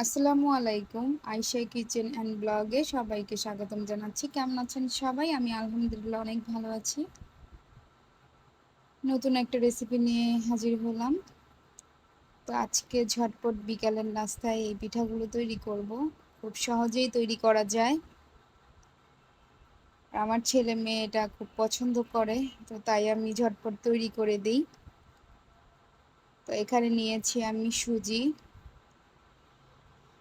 আসসালামু আলাইকুম। Ayesha kitchen and ব্লগে সবাইকে স্বাগতম জানাচ্ছি। কেমন আছেন সবাই? আমি আলহামদুলিল্লাহ অনেক ভালো আছি। নতুন একটা রেসিপি নিয়ে হাজির হলাম। তো আজকে ঝটপট বিকালের নাস্তায় এই পিঠাগুলো তৈরি করব। খুব সহজেই তৈরি করা যায়। আমার ছেলে মেয়ে এটা খুব পছন্দ করে, তো তাই আমি ঝটপট তৈরি করে দিই। তো এখানে নিয়েছি আমি সুজি,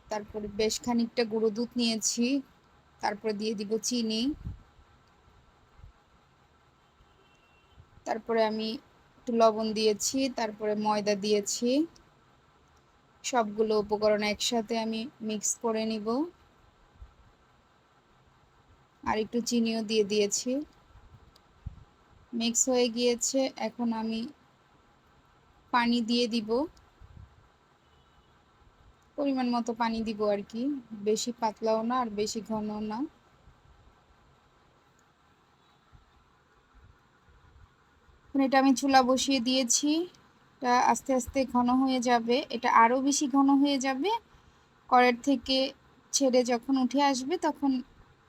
তারপরে বেশ খানিকটা গুঁড়ো দুধ নিয়েছি, তারপরে দিয়ে দিব চিনি, তারপরে আমি একটু লবণ দিয়েছি, তারপরে ময়দা দিয়েছি। সবগুলো উপকরণ একসাথে আমি মিক্স করে নিব। আর একটু চিনিও দিয়ে দিয়েছি। মিক্স হয়ে গিয়েছে, এখন আমি পানি দিয়ে দিব, পরিমাণ মতো পানি দিব আর কি, বেশি পাতলাও না আর বেশি ঘনও না। এটা আমি চুলা বসিয়ে দিয়েছি। এটা আস্তে আস্তে ঘন হয়ে যাবে, এটা আরও বেশি ঘন হয়ে যাবে। কড়াই থেকে ছেড়ে যখন উঠে আসবে তখন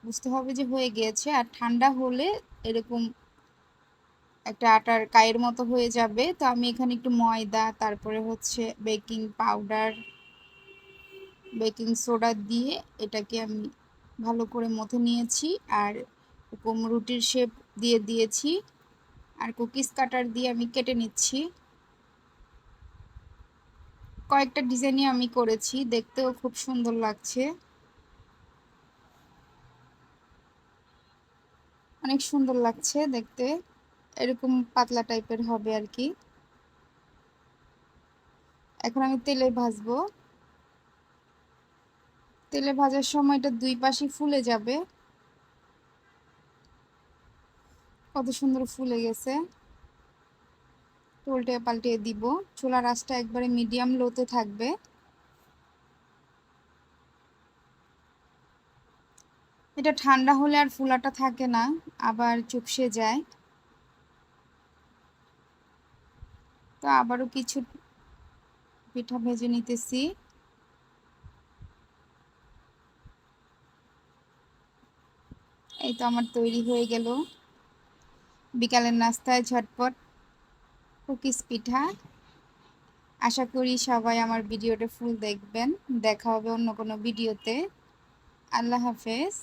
বুঝতে হবে যে হয়ে গিয়েছে। আর ঠান্ডা হলে এরকম একটা আটার কায়ের মতো হয়ে যাবে। তো আমি এখানে একটু ময়দা, তারপরে হচ্ছে বেকিং পাউডার, বেকিং সোডা দিয়ে এটাকে আমি ভালো করে মথে নিয়েছি। আর এরকম রুটির শেপ দিয়ে দিয়েছি। আর কুকিজ কাটার দিয়ে আমি কেটে নিচ্ছি। কয়েকটা ডিজাইনই আমি করেছি, দেখতেও খুব সুন্দর লাগছে, অনেক সুন্দর লাগছে দেখতে। এরকম পাতলা টাইপের হবে আর কি। এখন আমি তেলে ভাজবো। তেলে ভাজার সময়টা দুই পাশই ফুলে যাবে। কত সুন্দর ফুলে গেছে। উল্টে পাল্টে দিব। চুলার আঁচটা একবারে মিডিয়াম লোতে থাকবে। এটা ঠান্ডা হলে আর ফুলাটা থাকে না, আবার চুপসে যায়। তো আবারও কিছু পিঠা ভেজে নিতেছি। এই তো আমার তৈরি হয়ে গেল বিকালের নাস্তায় ঝটপট কুকিজ পিঠা। আশা করি সবাই আমার ভিডিওটা ফুল দেখবেন। দেখা হবে অন্য কোনো ভিডিওতে। আল্লাহ হাফেজ।